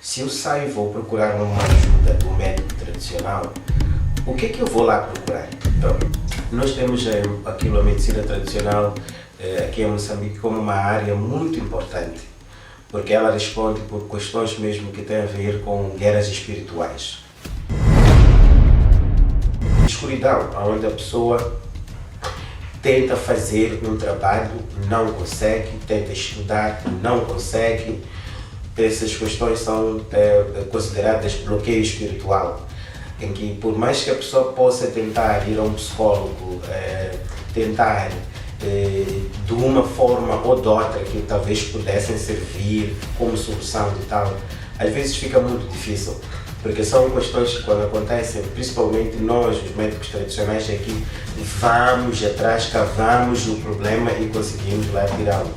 Se eu saio e vou procurar uma ajuda do médico tradicional, o que é que eu vou lá procurar? Então, nós temos aquilo, a medicina tradicional aqui em Moçambique como uma área muito importante, porque ela responde por questões mesmo que têm a ver com guerras espirituais. Escuridão, onde a pessoa tenta fazer um trabalho, não consegue, tenta estudar, não consegue. Essas questões são consideradas bloqueio espiritual, em que por mais que a pessoa possa tentar ir a um psicólogo, tentar de uma forma ou de outra que talvez pudessem servir como solução de tal, às vezes fica muito difícil, porque são questões que quando acontecem, principalmente nós, os médicos tradicionais aqui, vamos atrás, cavamos no problema e conseguimos lá tirá-lo.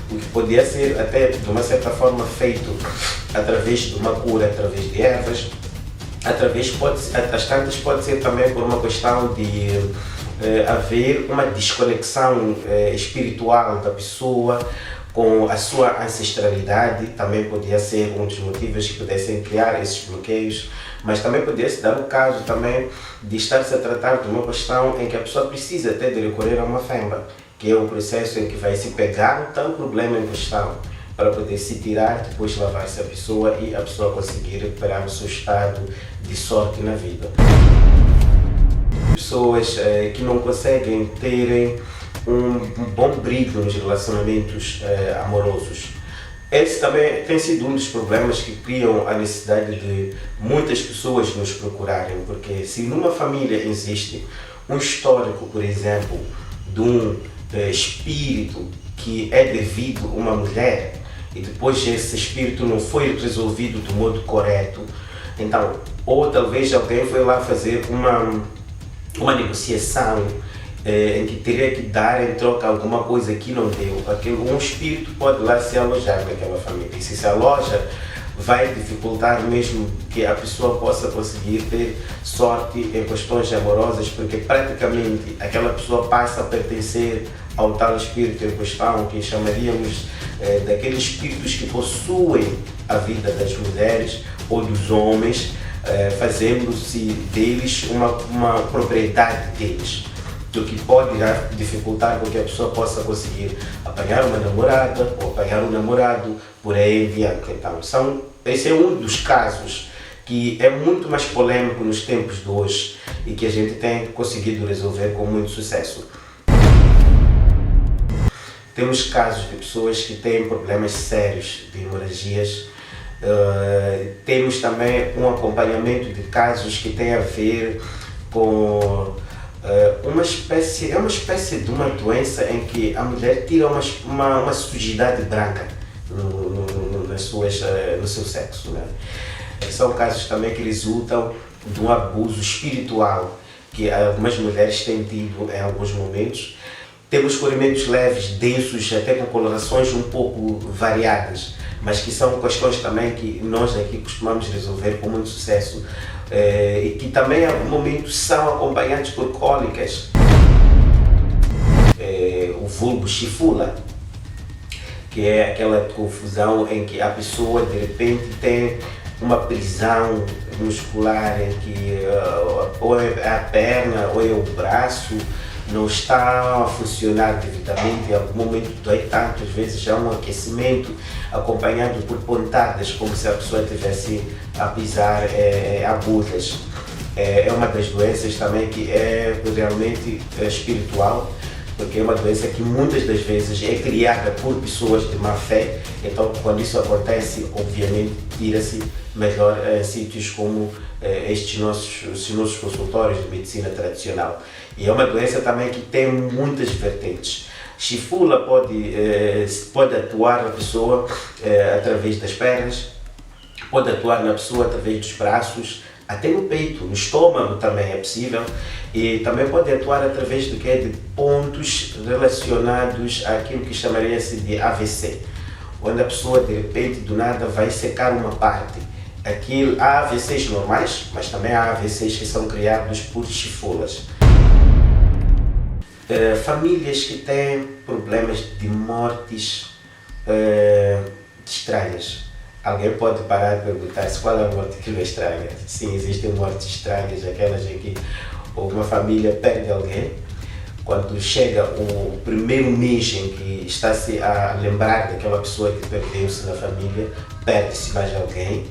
O que podia ser até de uma certa forma feito através de uma cura, através de ervas, às tantas pode ser também por uma questão de haver uma desconexão espiritual da pessoa com a sua ancestralidade. Também podia ser um dos motivos que pudessem criar esses bloqueios, mas também podia se dar o caso também de estar-se a tratar de uma questão em que a pessoa precisa até de recorrer a uma femba, que é um processo em que vai se pegar o tal problema em questão para poder se tirar, depois lavar-se a pessoa e a pessoa conseguir recuperar o seu estado de sorte na vida. Pessoas que não conseguem terem um bom brilho nos relacionamentos amorosos. Esse também tem sido um dos problemas que criam a necessidade de muitas pessoas nos procurarem, porque se numa família existe um histórico, por exemplo, de um espírito que é devido a uma mulher e depois esse espírito não foi resolvido do modo correto, então, ou talvez alguém foi lá fazer uma negociação em que teria que dar em troca alguma coisa que não deu, um espírito pode lá se alojar naquela família, e se aloja vai dificultar mesmo que a pessoa possa conseguir ter sorte em questões amorosas, porque praticamente aquela pessoa passa a pertencer ao tal espírito em questão, que chamaríamos daqueles espíritos que possuem a vida das mulheres ou dos homens, fazendo-se deles uma propriedade deles, o que pode dificultar com que a pessoa possa conseguir apanhar uma namorada ou apanhar um namorado, por aí em diante. Então, esse é um dos casos que é muito mais polêmico nos tempos de hoje e que a gente tem conseguido resolver com muito sucesso. Temos casos de pessoas que têm problemas sérios de hemorragias. Temos também um acompanhamento de casos que têm a ver com uma espécie de uma doença em que a mulher tira uma sujidade branca no seu sexo, né? São casos também que resultam de um abuso espiritual que algumas mulheres têm tido em alguns momentos. Temos escorrimentos leves, densos, até com colorações um pouco variadas, mas que são questões também que nós aqui costumamos resolver com muito sucesso, e que também em algum momento são acompanhados por cólicas, o vulgo chifula, que é aquela confusão em que a pessoa de repente tem uma prisão muscular em que ou é a perna ou é o braço, não está a funcionar devidamente, em algum momento dói tanto, às vezes há um aquecimento acompanhado por pontadas, como se a pessoa estivesse a pisar agulhas. É uma das doenças também que é realmente espiritual, porque é uma doença que muitas das vezes é criada por pessoas de má fé. Então, quando isso acontece, obviamente tira-se melhor sítios como estes nossos consultórios de medicina tradicional. E é uma doença também que tem muitas vertentes. Chifula pode atuar na pessoa através das pernas, pode atuar na pessoa através dos braços, até no peito, no estômago também é possível, e também pode atuar através de pontos relacionados àquilo que chamaria-se de AVC, onde a pessoa de repente do nada vai secar uma parte. Há AVCs normais, mas também há AVCs que são criados por chifulas. Famílias que têm problemas de mortes estranhas. alguém pode parar e perguntar-se qual é a morte que não é estranha. Sim, existem mortes estranhas, aquelas em que uma família perde alguém. Quando chega o primeiro mês em que está-se a lembrar daquela pessoa que perdeu-se na família, perde-se mais alguém,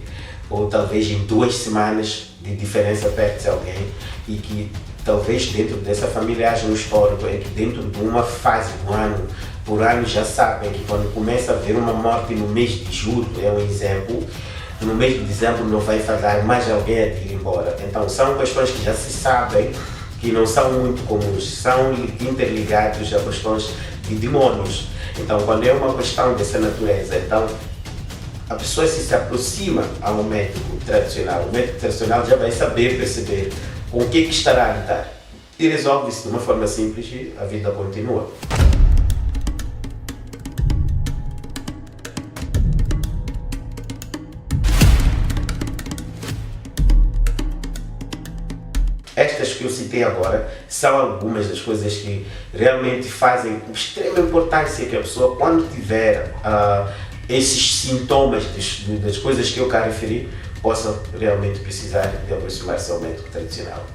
ou talvez em 2 semanas de diferença perde-se alguém, e que talvez dentro dessa família haja um histórico em que dentro de uma fase do ano, por ano já sabem que quando começa a haver uma morte no mês de julho, é um exemplo, no mês de dezembro não vai faltar mais alguém a ir embora. Então são questões que já se sabem, que não são muito comuns, são interligados a questões de demônios. Então, quando é uma questão dessa natureza, então a pessoa se aproxima ao médico tradicional, o médico tradicional já vai saber perceber com o que estará a lidar. E resolve-se de uma forma simples e a vida continua. Estas que eu citei agora são algumas das coisas que realmente fazem extrema importância que a pessoa, quando tiver esses sintomas das coisas que eu cá referi, possa realmente precisar de aproximar-se ao médico tradicional.